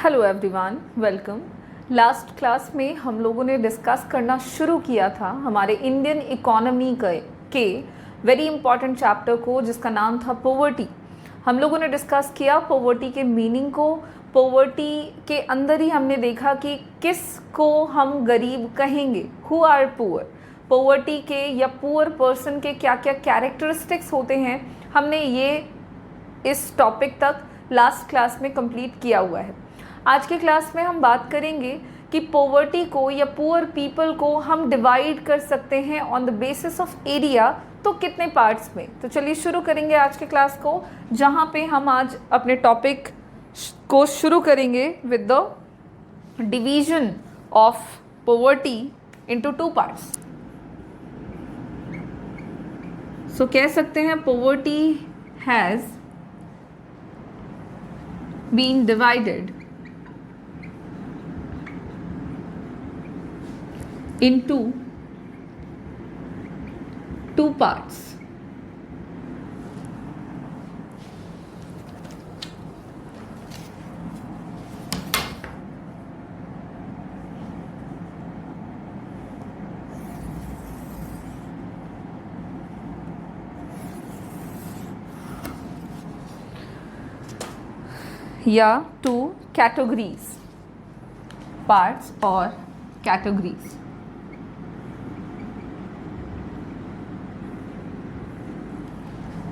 Hello everyone, welcome. Last class में हम लोगों ने डिस्कस करना शुरू किया था हमारे इंडियन इकोनॉमी के वेरी इंपॉर्टेंट चैप्टर को, जिसका नाम था पॉवर्टी। हम लोगों ने डिस्कस किया पॉवर्टी के मीनिंग को। पॉवर्टी के अंदर ही हमने देखा कि किस को हम गरीब कहेंगे, हु आर पुअर। पॉवर्टी के या पुअर पर्सन के क्या क्या कैरेक्टरिस्टिक्स होते हैं, हमने ये इस टॉपिक तक लास्ट क्लास में कंप्लीट किया हुआ है। आज के क्लास में हम बात करेंगे कि पॉवर्टी को या पुअर पीपल को हम डिवाइड कर सकते हैं on the basis of area, तो कितने पार्ट्स में। तो चलिए शुरू करेंगे आज के क्लास को, जहाँ पे हम आज अपने टॉपिक को शुरू करेंगे with the division of poverty into 2 parts. So कह सकते हैं poverty has been divided into 2 parts. या 2 categories, parts और categories।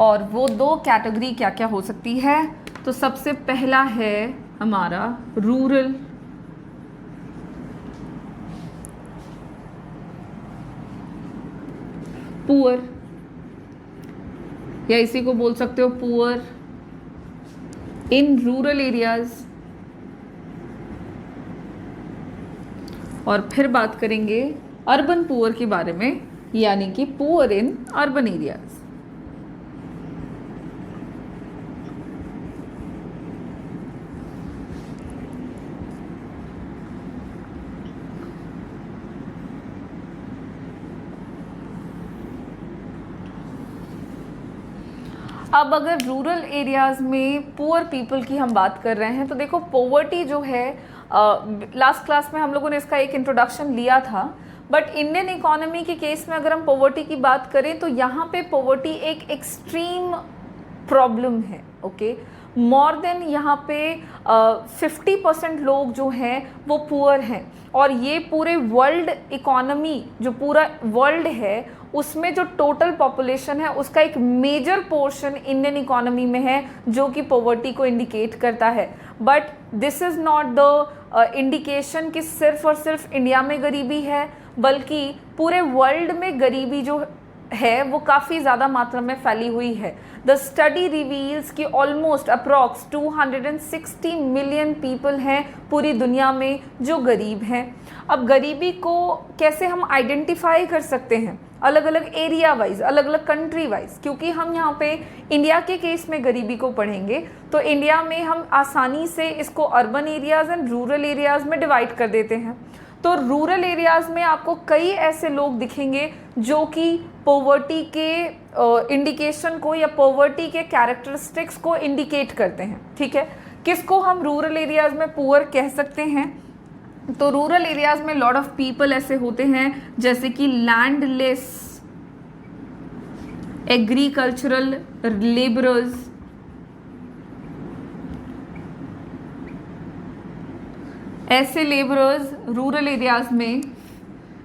और वो 2 कैटेगरी क्या क्या हो सकती है। तो सबसे पहला है हमारा रूरल पुअर, या इसी को बोल सकते हो पुअर इन रूरल एरियाज। और फिर बात करेंगे अर्बन पुअर के बारे में, यानी कि पुअर इन अर्बन एरियाज। अब अगर रूरल एरियाज़ में पुअर पीपल की हम बात कर रहे हैं, तो देखो पॉवर्टी जो है, लास्ट क्लास में हम लोगों ने इसका एक इंट्रोडक्शन लिया था। बट इंडियन इकोनॉमी के केस में अगर हम पॉवर्टी की बात करें, तो यहाँ पे पॉवर्टी एक एक्सट्रीम प्रॉब्लम है। ओके, मोर देन यहाँ पे 50% लोग जो हैं वो पुअर हैं। और ये पूरे वर्ल्ड इकोनॉमी, जो पूरा वर्ल्ड है, उसमें जो टोटल पॉपुलेशन है उसका एक मेजर पोर्शन इंडियन इकोनॉमी में है, जो कि पॉवर्टी को इंडिकेट करता है। But this is not the indication कि सिर्फ और सिर्फ इंडिया में गरीबी है, बल्कि पूरे वर्ल्ड में गरीबी जो है वो काफ़ी ज़्यादा मात्रा में फैली हुई है। द स्टडी रिवील्स कि ऑलमोस्ट अप्रॉक्स 260 मिलियन पीपल हैं पूरी दुनिया में जो गरीब हैं। अब गरीबी को कैसे हम आइडेंटिफाई कर सकते हैं, अलग अलग एरिया वाइज, अलग अलग कंट्री वाइज, क्योंकि हम यहाँ पे इंडिया के केस में गरीबी को पढ़ेंगे तो इंडिया में हम आसानी से इसको urban areas and rural areas में डिवाइड कर देते हैं। तो रूरल एरियाज़ में आपको कई ऐसे लोग दिखेंगे जो कि पॉवर्टी के इंडिकेशन को या पॉवर्टी के कैरेक्टरिस्टिक्स को इंडिकेट करते हैं। ठीक है, किसको हम रूरल एरियाज़ में पुअर कह सकते हैं? तो रूरल एरियाज़ में लॉट ऑफ पीपल ऐसे होते हैं जैसे कि लैंडलेस, एग्रीकल्चरल लेबरर्स, ऐसे लेबरर्स रूरल एरियाज़ में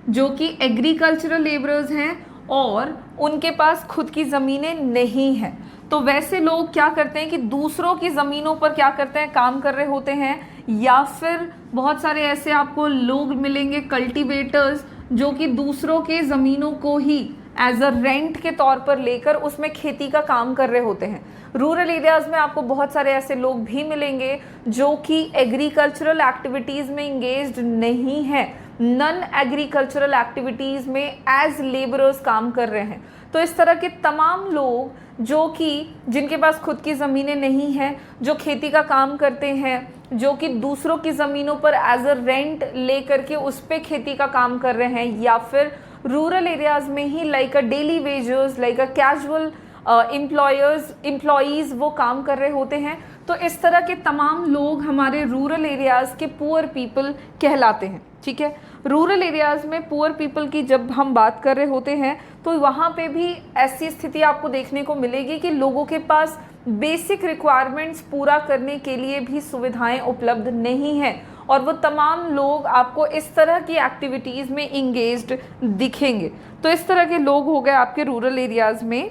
जो कि एग्रीकल्चरल लेबरर्स हैं और उनके पास खुद की ज़मीनें नहीं हैं। तो वैसे लोग क्या करते हैं कि दूसरों की ज़मीनों पर क्या करते हैं, काम कर रहे होते हैं। या फिर बहुत सारे ऐसे आपको लोग मिलेंगे कल्टीवेटर्स, जो कि दूसरों के ज़मीनों को ही एज अ रेंट के तौर पर लेकर उसमें खेती का काम कर रहे होते हैं। रूरल एरियाज़ में आपको बहुत सारे ऐसे लोग भी मिलेंगे जो कि एग्रीकल्चरल एक्टिविटीज़ में इंगेज्ड नहीं हैं, नॉन एग्रीकल्चरल एक्टिविटीज़ में एज लेबरर्स काम कर रहे हैं। तो इस तरह के तमाम लोग जो कि जिनके पास खुद की ज़मीनें नहीं हैं, जो खेती का काम करते हैं, जो कि दूसरों की ज़मीनों पर एज अ रेंट ले करके उस पर खेती का काम कर रहे हैं, या फिर रूरल एरियाज़ में ही like a daily wagers, like a casual employees वो काम कर रहे होते हैं। तो इस तरह के तमाम लोग हमारे रूरल एरियाज़ के पुअर पीपल कहलाते हैं। ठीक है, रूरल एरियाज़ में पुअर पीपल की जब हम बात कर रहे होते हैं तो वहाँ पे भी ऐसी स्थिति आपको देखने को मिलेगी कि लोगों के पास बेसिक रिक्वायरमेंट्स पूरा करने के लिए भी सुविधाएं उपलब्ध नहीं हैं, और वो तमाम लोग आपको इस तरह की एक्टिविटीज़ में इंगेज्ड दिखेंगे। तो इस तरह के लोग हो गए आपके रूरल एरियाज़ में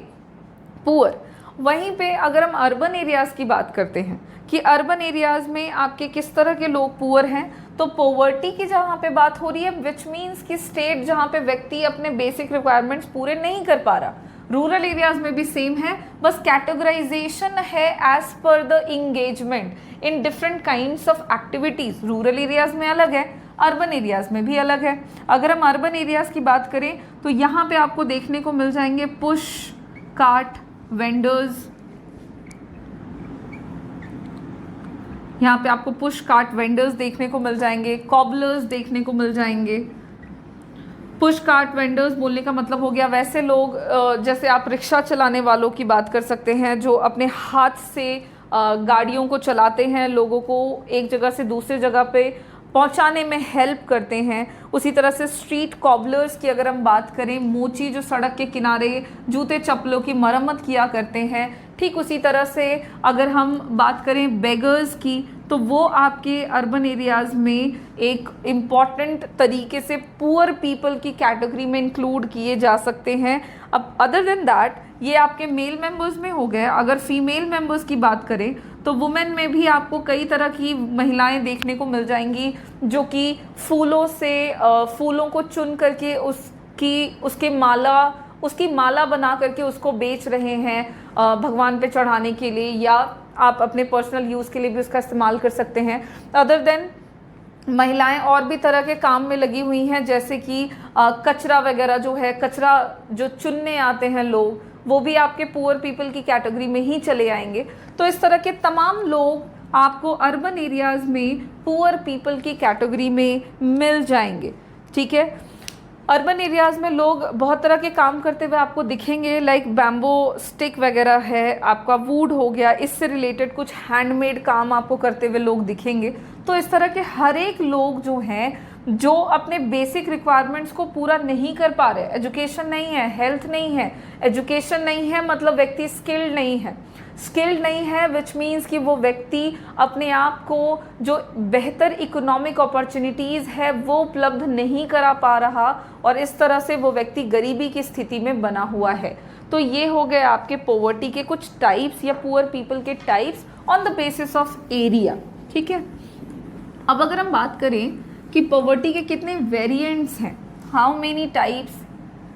पुअर। वहीं पे अगर हम अर्बन एरियाज़ की बात करते हैं कि अर्बन एरियाज़ में आपके किस तरह के लोग पुअर हैं, तो पॉवर्टी की जहाँ पे बात हो रही है, विच मीन्स कि स्टेट जहाँ पे व्यक्ति अपने बेसिक रिक्वायरमेंट्स पूरे नहीं कर पा रहा। रूरल एरियाज़ में भी सेम है, बस कैटेगराइजेशन है as per the engagement in different kinds of activities. Rural areas में अलग है, अर्बन एरियाज़ में भी अलग है। अगर हम अर्बन एरियाज़ की बात करें तो यहाँ पे आपको देखने को मिल जाएंगे पुश कार्ट वेंडर्स। यहाँ पे आपको पुश कार्ट वेंडर्स देखने को मिल जाएंगे, कॉबलर्स देखने को मिल जाएंगे। पुश कार्ट वेंडर्स बोलने का मतलब हो गया वैसे लोग, जैसे आप रिक्शा चलाने वालों की बात कर सकते हैं, जो अपने हाथ से गाड़ियों को चलाते हैं, लोगों को एक जगह से दूसरी जगह पे पहुंचाने में हेल्प करते हैं। उसी तरह से स्ट्रीट कॉबलर्स की अगर हम बात करें, मोची जो सड़क के किनारे जूते चप्पलों की मरम्मत किया करते हैं। ठीक उसी तरह से अगर हम बात करें बेगर्स की, तो वो आपके अर्बन एरियाज़ में एक इम्पॉर्टेंट तरीके से पुअर पीपल की कैटेगरी में इंक्लूड किए जा सकते हैं। अब अदर देन दैट ये आपके मेल मेंबर्स में हो गए। अगर फीमेल मेंबर्स की बात करें तो वुमेन में भी आपको कई तरह की महिलाएं देखने को मिल जाएंगी जो कि फूलों से फूलों को चुन करके उसकी माला बना करके उसको बेच रहे हैं भगवान पे चढ़ाने के लिए, या आप अपने पर्सनल यूज़ के लिए भी उसका इस्तेमाल कर सकते हैं। अदर देन महिलाएं और भी तरह के काम में लगी हुई हैं, जैसे कि कचरा वगैरह जो है, कचरा जो चुनने आते हैं लोग, वो भी आपके पुअर पीपल की कैटेगरी में ही चले आएंगे। तो इस तरह के तमाम लोग आपको अर्बन एरियाज़ में पुअर पीपल की कैटेगरी में मिल जाएंगे। ठीक है, अर्बन एरियाज़ में लोग बहुत तरह के काम करते हुए आपको दिखेंगे, लाइक बैम्बो स्टिक वगैरह है, आपका वुड हो गया, इससे रिलेटेड कुछ हैंडमेड काम आपको करते हुए लोग दिखेंगे। तो इस तरह के हर एक लोग जो हैं जो अपने बेसिक रिक्वायरमेंट्स को पूरा नहीं कर पा रहे, एजुकेशन नहीं है, हेल्थ नहीं है, एजुकेशन नहीं है मतलब व्यक्ति स्किल्ड नहीं है, स्किल्ड नहीं है विच मीन्स कि वो व्यक्ति अपने आप को जो बेहतर इकोनॉमिक अपॉर्चुनिटीज़ है वो उपलब्ध नहीं करा पा रहा, और इस तरह से वो व्यक्ति गरीबी की स्थिति में बना हुआ है। तो ये हो गए आपके पॉवर्टी के कुछ टाइप्स या पुअर पीपल के types on the basis of area. ठीक है, अब अगर हम बात करें कि पॉवर्टी के कितने वेरिएंट्स हैं, हाउ मेनी टाइप्स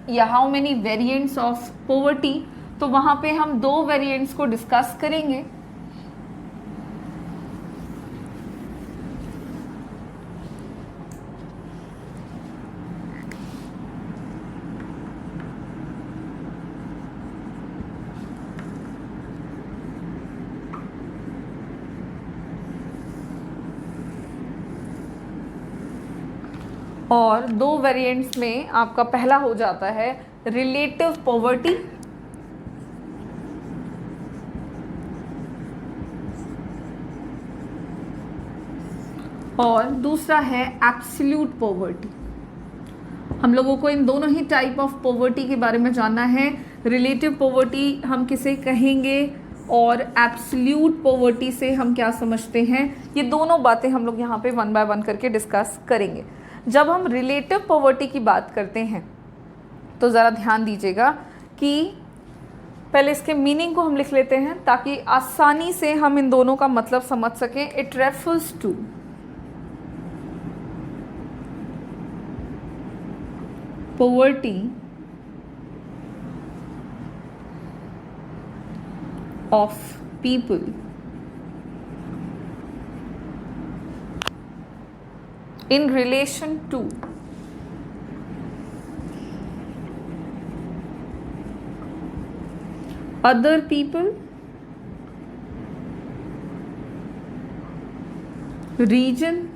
या how many variants of poverty, तो वहाँ पे हम 2 वेरिएंट्स को डिस्कस करेंगे। और 2 वेरिएंट्स में आपका पहला हो जाता है रिलेटिव पॉवर्टी, और दूसरा है एब्सोल्यूट पॉवर्टी। हम लोगों को इन दोनों ही टाइप ऑफ पॉवर्टी के बारे में जानना है। रिलेटिव पॉवर्टी हम किसे कहेंगे और एब्सोल्यूट पॉवर्टी से हम क्या समझते हैं, ये दोनों बातें हम लोग यहाँ पे 1 बाय 1 करके डिस्कस करेंगे। जब हम रिलेटिव पॉवर्टी की बात करते हैं तो ज़रा ध्यान दीजिएगा कि पहले इसके मीनिंग को हम लिख लेते हैं ताकि आसानी से हम इन दोनों का मतलब समझ सकें। It refers to poverty of people in relation to other people, region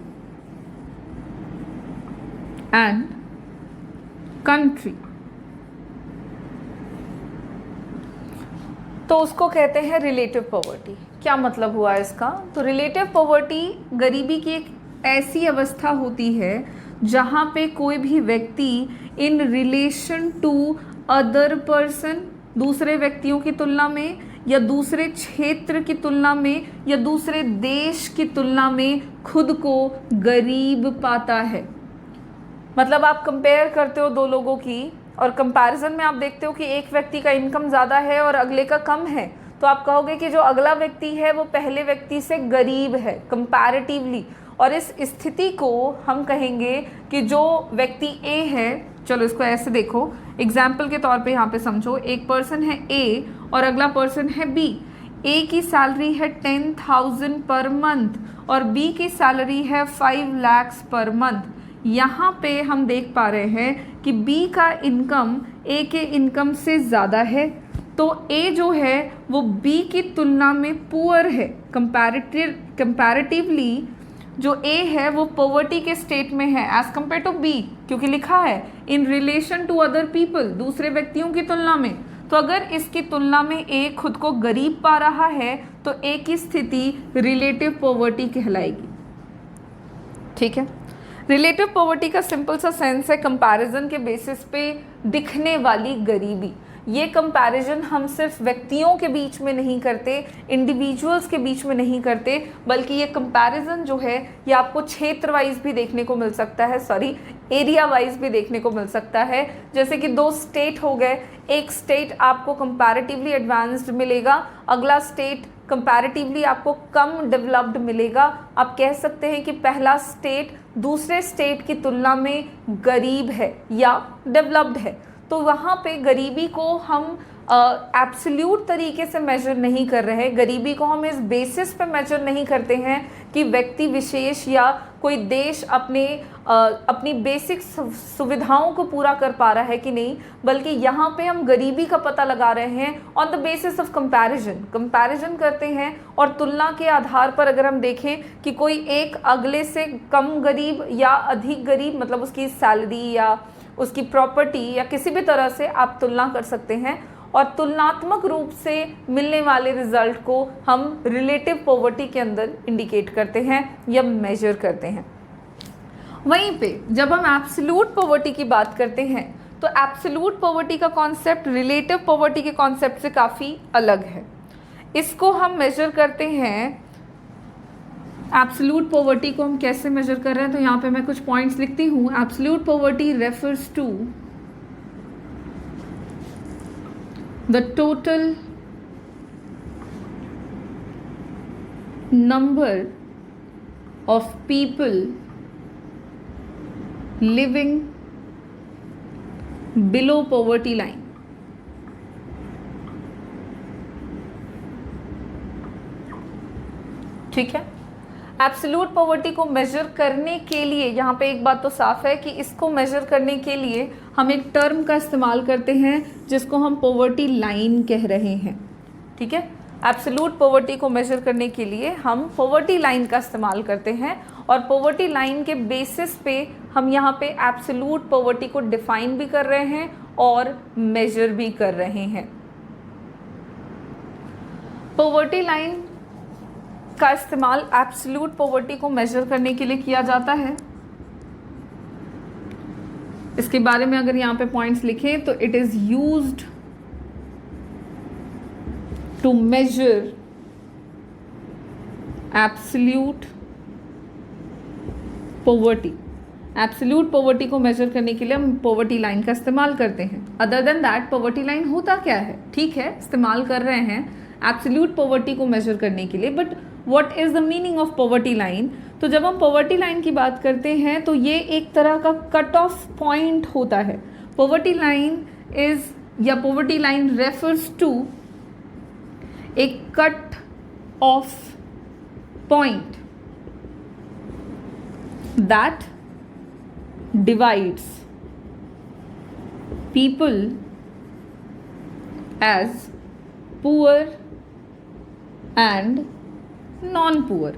and country। तो उसको कहते हैं रिलेटिव पॉवर्टी। क्या मतलब हुआ इसका? तो रिलेटिव पॉवर्टी गरीबी की एक ऐसी अवस्था होती है जहाँ पे कोई भी व्यक्ति in relation to other person, दूसरे व्यक्तियों की तुलना में या दूसरे क्षेत्र की तुलना में या दूसरे देश की तुलना में खुद को गरीब पाता है। मतलब आप कंपेयर करते हो दो लोगों की और कंपैरिजन में आप देखते हो कि एक व्यक्ति का इनकम ज़्यादा है और अगले का कम है, तो आप कहोगे कि जो अगला व्यक्ति है वो पहले व्यक्ति से गरीब है कंपैरेटिवली। और इस स्थिति को हम कहेंगे कि जो व्यक्ति ए है, चलो इसको ऐसे देखो, एग्जाम्पल के तौर पे यहाँ पे समझो, एक पर्सन है ए और अगला पर्सन है बी। ए की सैलरी है 10,000 पर मंथ और बी की सैलरी है 5 lakhs पर मंथ। यहाँ पे हम देख पा रहे हैं कि बी का इनकम ए के इनकम से ज़्यादा है, तो ए जो है वो बी की तुलना में पुअर है। कंपैरेटिवली जो ए है वो पॉवर्टी के स्टेट में है एज कम्पेयर टू बी, क्योंकि लिखा है in relation to other people, दूसरे व्यक्तियों की तुलना में। तो अगर इसकी तुलना में ए खुद को गरीब पा रहा है तो ए की स्थिति रिलेटिव पॉवर्टी कहलाएगी। ठीक है, रिलेटिव पॉवर्टी का सिंपल सा सेंस है कंपैरिजन के बेसिस पे दिखने वाली गरीबी। ये कंपैरिजन हम सिर्फ व्यक्तियों के बीच में नहीं करते, इंडिविजुअल्स के बीच में नहीं करते, बल्कि ये कंपैरिजन जो है ये आपको क्षेत्र वाइज भी देखने को मिल सकता है, एरिया वाइज भी देखने को मिल सकता है। जैसे कि दो स्टेट हो गए, एक स्टेट आपको कंपैरेटिवली एडवांस्ड मिलेगा, अगला स्टेट कंपैरेटिवली आपको कम डेवलप्ड मिलेगा। आप कह सकते हैं कि पहला स्टेट दूसरे स्टेट की तुलना में गरीब है या डेवलप्ड है। तो वहाँ पे गरीबी को हम एब्सोल्यूट तरीके से मेजर नहीं कर रहे, गरीबी को हम इस बेसिस पे मेजर नहीं करते हैं कि व्यक्ति विशेष या कोई देश अपनी बेसिक सुविधाओं को पूरा कर पा रहा है कि नहीं, बल्कि यहाँ पे हम गरीबी का पता लगा रहे हैं on the basis of comparison करते हैं। और तुलना के आधार पर अगर हम देखें कि कोई एक अगले से कम गरीब या अधिक गरीब, मतलब उसकी सैलरी या उसकी प्रॉपर्टी या किसी भी तरह से आप तुलना कर सकते हैं, और तुलनात्मक रूप से मिलने वाले रिजल्ट को हम रिलेटिव पॉवर्टी के अंदर इंडिकेट करते हैं या मेजर करते हैं। वहीं पे जब हम एब्सोल्यूट पॉवर्टी की बात करते हैं तो एब्सोल्यूट पॉवर्टी का कॉन्सेप्ट रिलेटिव पॉवर्टी के कॉन्सेप्ट से काफ़ी अलग है। इसको हम मेजर करते हैं, एब्सोल्यूट पॉवर्टी को हम कैसे मेजर कर रहे हैं, तो यहाँ पे मैं कुछ पॉइंट्स लिखती हूँ। Absolute poverty refers to the total number of people living below poverty line। ठीक है, एब्सोल्यूट पॉवर्टी को मेजर करने के लिए यहाँ पे एक बात तो साफ है कि इसको मेजर करने के लिए हम एक टर्म का इस्तेमाल करते हैं जिसको हम पॉवर्टी लाइन कह रहे हैं। ठीक है, एब्सोल्यूट पॉवर्टी को मेजर करने के लिए हम पॉवर्टी लाइन का इस्तेमाल करते हैं और पॉवर्टी लाइन के बेसिस पे हम यहाँ पे एब्सोल्यूट पॉवर्टी को डिफाइन भी कर रहे हैं और मेजर भी कर रहे हैं। पॉवर्टी लाइन का इस्तेमाल एब्सोल्यूट पॉवर्टी को मेजर करने के लिए किया जाता है। इसके बारे में अगर यहाँ पे पॉइंट्स लिखें तो it is used to measure absolute poverty. Absolute poverty को मेजर करने के लिए हम पॉवर्टी लाइन का इस्तेमाल करते हैं। Other than that poverty line होता क्या है? ठीक है, इस्तेमाल कर रहे हैं एब्सोल्यूट पॉवर्टी को मेजर करने के लिए, but what is the meaning of poverty line? तो जब हम पॉवर्टी लाइन की बात करते हैं तो ये एक तरह का कट ऑफ पॉइंट होता है। पॉवर्टी लाइन इज या poverty line refers to a cut off point that divides people as poor and non-poor.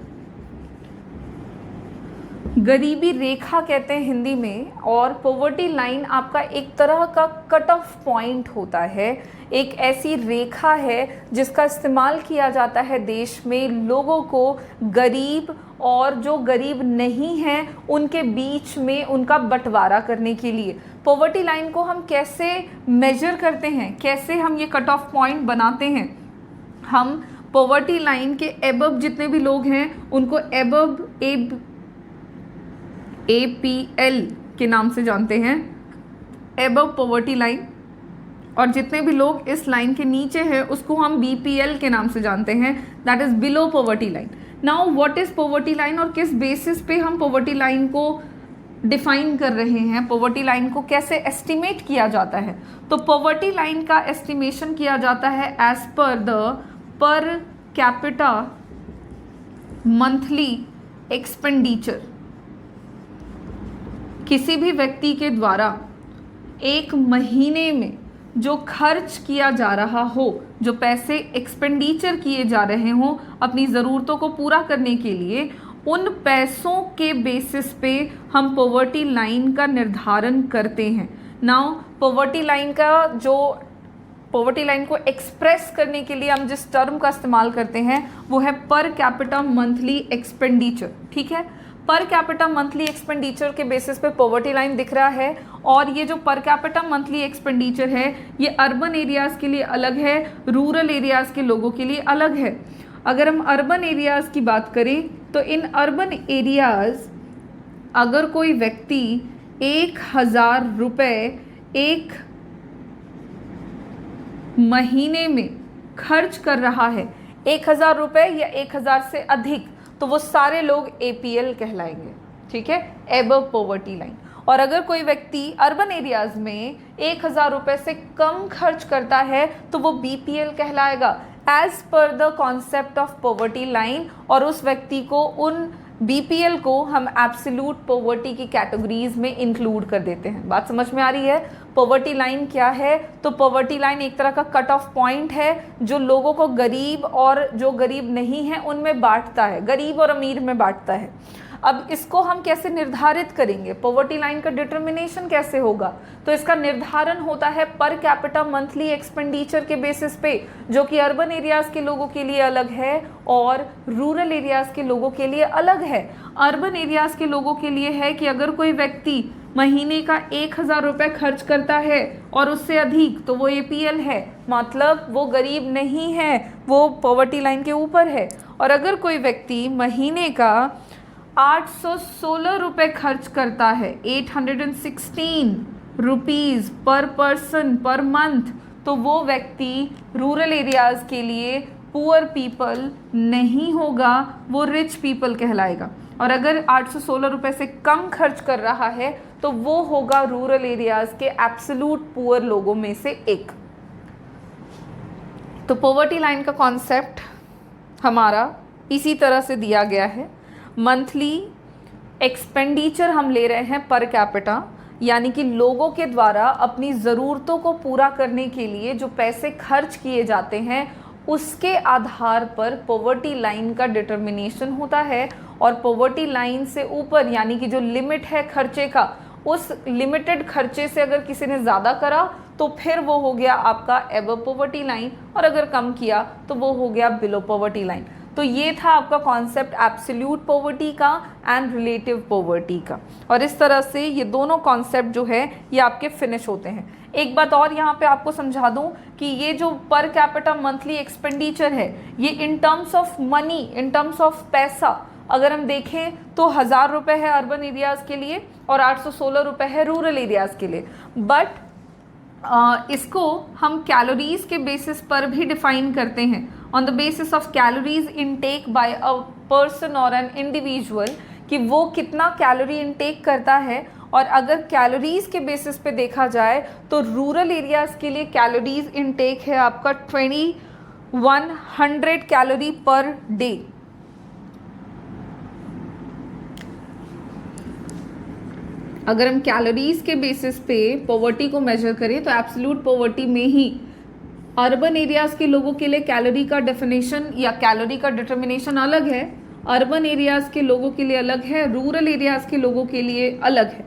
गरीबी रेखा कहते हैं हिंदी में, और पॉवर्टी लाइन आपका एक तरह का कट ऑफ पॉइंट होता है, एक ऐसी रेखा है जिसका इस्तेमाल किया जाता है देश में लोगों को गरीब और जो गरीब नहीं हैं उनके बीच में उनका बंटवारा करने के लिए। पॉवर्टी लाइन को हम कैसे मेजर करते हैं, कैसे हम ये कट ऑफ पॉइंट बनाते हैं? हम पॉवर्टी लाइन के एबव जितने भी लोग हैं उनको एबव APL के नाम से जानते हैं, एबव पॉवर्टी लाइन, और जितने भी लोग इस लाइन के नीचे हैं उसको हम BPL के नाम से जानते हैं, that is below poverty line. Now what is poverty line और किस बेसिस पे हम पॉवर्टी लाइन को डिफाइन कर रहे हैं, पॉवर्टी लाइन को कैसे एस्टिमेट किया जाता है? तो पॉवर्टी लाइन का एस्टिमेशन किया जाता है एज पर द पर कैपिटा मंथली एक्सपेंडिचर। किसी भी व्यक्ति के द्वारा एक महीने में जो खर्च किया जा रहा हो, जो पैसे एक्सपेंडिचर किए जा रहे हों अपनी ज़रूरतों को पूरा करने के लिए, उन पैसों के बेसिस पे हम पॉवर्टी लाइन का निर्धारण करते हैं। नाउ पॉवर्टी लाइन को एक्सप्रेस करने के लिए हम जिस टर्म का इस्तेमाल करते हैं वो है पर कैपिटा मंथली एक्सपेंडिचर। ठीक है, पर कैपिटा मंथली एक्सपेंडिचर के बेसिस पे पॉवर्टी लाइन दिख रहा है, और ये जो पर कैपिटा मंथली एक्सपेंडिचर है ये अर्बन एरियाज़ के लिए अलग है, रूरल एरियाज़ के लोगों के लिए अलग है। अगर हम अर्बन एरियाज़ की बात करें तो इन अर्बन एरियाज़ अगर कोई व्यक्ति 1000 रुपये एक महीने में खर्च कर रहा है, 1000 रुपये या 1000 से अधिक, तो वो सारे लोग APL कहलाएंगे। ठीक है, एबव पॉवर्टी लाइन। और अगर कोई व्यक्ति अर्बन एरियाज में 1000 रुपये से कम खर्च करता है तो वो BPL कहलाएगा as per the concept of poverty line, और उस व्यक्ति को उन BPL को हम एब्सोल्यूट पॉवर्टी की कैटेगरीज में इंक्लूड कर देते हैं। बात समझ में आ रही है? पॉवर्टी लाइन क्या है? तो पॉवर्टी लाइन एक तरह का कट ऑफ पॉइंट है जो लोगों को गरीब और जो गरीब नहीं है उनमें बांटता है, गरीब और अमीर में बांटता है। अब इसको हम कैसे निर्धारित करेंगे? पॉवर्टी लाइन का डिटर्मिनेशन कैसे होगा? तो इसका निर्धारण होता है पर कैपिटा मंथली एक्सपेंडिचर के बेसिस पे, जो कि अर्बन एरियाज के लोगों के लिए अलग है और रूरल एरियाज के लोगों के लिए अलग है। अर्बन एरियाज के लोगों के लिए है कि अगर कोई व्यक्ति महीने का 1000 रुपये खर्च करता है और उससे अधिक, तो वो APL है, मतलब वो गरीब नहीं है, वो पॉवर्टी लाइन के ऊपर है। और अगर कोई व्यक्ति महीने का 816 रुपये खर्च करता है, 816 रुपीज़ पर पर्सन पर मंथ, तो वो व्यक्ति रूरल एरियाज़ के लिए पुअर पीपल नहीं होगा, वो रिच पीपल कहलाएगा। और अगर 816 रुपये से कम खर्च कर रहा है तो वो होगा रूरल एरियाज़ के एब्सोल्यूट पुअर लोगों में से एक। तो पॉवर्टी लाइन का कॉन्सेप्ट हमारा इसी तरह से दिया गया है। मंथली एक्सपेंडिचर हम ले रहे हैं पर कैपिटा, यानी कि लोगों के द्वारा अपनी ज़रूरतों को पूरा करने के लिए जो पैसे खर्च किए जाते हैं उसके आधार पर पॉवर्टी लाइन का डिटर्मिनेशन होता है। और पॉवर्टी लाइन से ऊपर यानी कि जो लिमिट है खर्चे का, उस लिमिटेड खर्चे से अगर किसी ने ज़्यादा करा तो फिर वो हो गया आपका एबव पॉवर्टी लाइन, और अगर कम किया तो वो हो गया बिलो पॉवर्टी लाइन। तो ये था आपका कॉन्सेप्ट एब्सोल्यूट पॉवर्टी का एंड रिलेटिव पॉवर्टी का, और इस तरह से ये दोनों कॉन्सेप्ट जो है ये आपके फिनिश होते हैं। एक बात और यहाँ पे आपको समझा दूँ कि ये जो पर कैपिटा मंथली एक्सपेंडिचर है ये in terms of money, in terms of पैसा अगर हम देखें तो 1000 रुपये है अर्बन एरियाज़ के लिए और 816 रुपये है रूरल एरियाज़ के लिए। बट इसको हम कैलोरीज के बेसिस पर भी डिफाइन करते हैं, on the basis of calories intake by a person और एन इंडिविजुअल, कि वो कितना कैलोरी इनटेक करता है। और अगर कैलोरीज के बेसिस पे देखा जाए तो रूरल एरियाज़ के लिए कैलोरीज इनटेक है आपका 2100 कैलोरी पर डे। अगर हम कैलोरीज के बेसिस पे पॉवर्टी को मेजर करें तो एब्सोल्यूट पॉवर्टी में ही अर्बन एरियाज़ के लोगों के लिए कैलोरी का डेफिनेशन या कैलोरी का डिटर्मिनेशन अलग है, अर्बन एरियाज़ के लोगों के लिए अलग है, रूरल एरियाज़ के लोगों के लिए अलग है।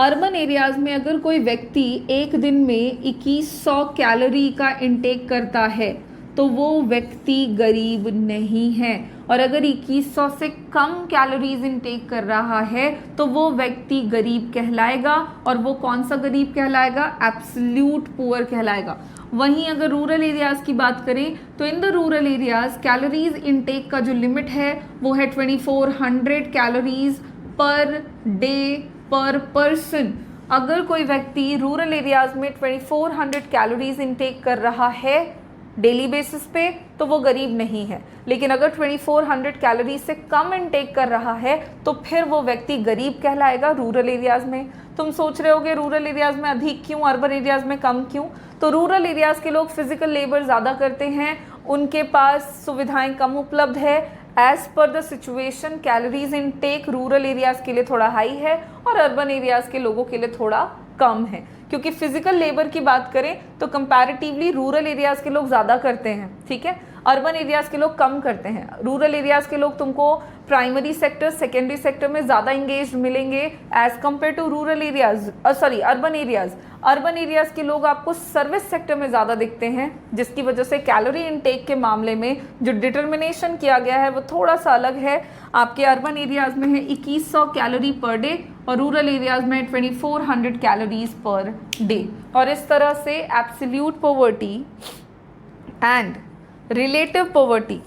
अर्बन एरियाज़ में अगर कोई व्यक्ति एक दिन में 2100 कैलोरी का इंटेक करता है तो वो व्यक्ति गरीब नहीं है, और अगर 2100 से कम कैलोरीज इंटेक कर रहा है तो वो व्यक्ति गरीब कहलाएगा। और वो कौन सा गरीब कहलाएगा? एब्सोल्यूट पुअर कहलाएगा। वहीं अगर रूरल एरियाज़ की बात करें तो in the rural areas calories intake का जो लिमिट है वो है 2400 कैलोरीज पर डे पर पर्सन। अगर कोई व्यक्ति रूरल एरियाज़ में 2400 कैलोरीज इंटेक कर रहा है डेली बेसिस पे तो वो गरीब नहीं है, लेकिन अगर 2400 कैलोरी से कम इनटेक कर रहा है तो फिर वो व्यक्ति गरीब कहलाएगा रूरल एरियाज़ में। तुम सोच रहे होगे रूरल एरियाज़ में अधिक क्यों, अर्बन एरियाज़ में कम क्यों? तो रूरल एरियाज़ के लोग फिजिकल लेबर ज़्यादा करते हैं, उनके पास सुविधाएं कम उपलब्ध है। As per the situation calories intake rural areas के लिए थोड़ा हाई है और अर्बन एरियाज़ के लोगों के लिए थोड़ा कम है, क्योंकि फिजिकल लेबर की बात करें तो कंपैरेटिवली रूरल एरियाज़ के लोग ज़्यादा करते हैं, ठीक है, अर्बन एरियाज़ के लोग कम करते हैं। रूरल एरियाज़ के लोग तुमको प्राइमरी सेक्टर सेकेंडरी सेक्टर में ज़्यादा इंगेज मिलेंगे as compare to rural areas, urban areas. Urban areas के लोग आपको सर्विस सेक्टर में ज़्यादा दिखते हैं, जिसकी वजह से कैलोरी इनटेक के मामले में जो डिटर्मिनेशन किया गया है वो थोड़ा सा अलग है। आपके अर्बन एरियाज़ में है 2100 कैलोरी पर डे और रूरल एरियाज़ में 2400 कैलोरीज पर डे। और इस तरह से absolute poverty and relative poverty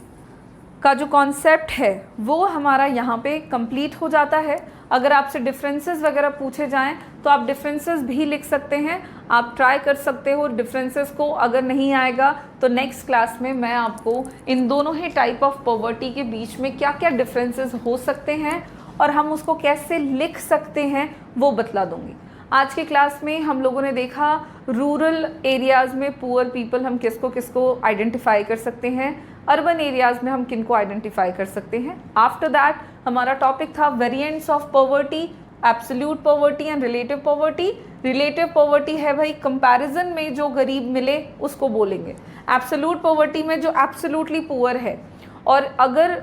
का जो कॉन्सेप्ट है वो हमारा यहाँ पे कंप्लीट हो जाता है। अगर आपसे डिफरेंसेस वगैरह पूछे जाएं तो आप डिफरेंसेस भी लिख सकते हैं, आप ट्राई कर सकते हो डिफरेंसेस को। अगर नहीं आएगा तो नेक्स्ट क्लास में मैं आपको इन दोनों ही टाइप ऑफ पॉवर्टी के बीच में क्या क्या डिफरेंसेस हो सकते हैं और हम उसको कैसे लिख सकते हैं वो बतला दूंगी। आज के क्लास में हम लोगों ने देखा रूरल एरियाज़ में पुअर पीपल हम किसको किसको आइडेंटिफाई कर सकते हैं, अर्बन एरियाज़ में हम किनको आइडेंटिफाई कर सकते हैं। आफ्टर दैट हमारा टॉपिक था variants of poverty, absolute poverty and relative poverty. Relative poverty है भाई कंपैरिजन में जो गरीब मिले उसको बोलेंगे, एब्सोल्यूट पॉवर्टी में जो एब्सोल्यूटली पुअर है, और अगर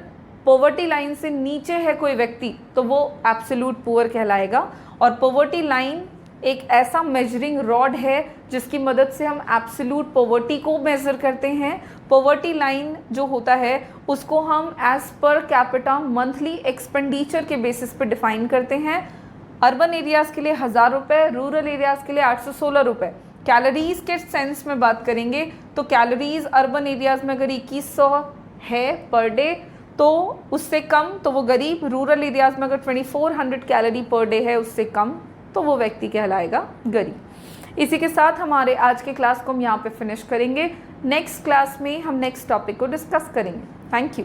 पॉवर्टी लाइन से नीचे है कोई व्यक्ति तो वो एब्सोल्यूट पुअर कहलाएगा। और पॉवर्टी लाइन एक ऐसा मेजरिंग रॉड है जिसकी मदद से हम एब्सोल्यूट पॉवर्टी को मेज़र करते हैं। पॉवर्टी लाइन जो होता है उसको हम as per capita monthly expenditure के बेसिस पे डिफाइन करते हैं। अर्बन एरियाज़ के लिए 1000 रुपये, रूरल एरियाज़ के लिए 816 रुपये। कैलोरीज के सेंस में बात करेंगे तो कैलोरीज अर्बन एरियाज़ में अगर 2100 है पर डे तो उससे कम तो वो गरीब, रूरल एरियाज़ में अगर 2400 कैलोरी पर डे है उससे कम तो वो व्यक्ति कहलाएगा गरीब। इसी के साथ हमारे आज के क्लास को हम यहाँ पे फिनिश करेंगे। नेक्स्ट क्लास में हम नेक्स्ट टॉपिक को डिस्कस करेंगे। Thank you.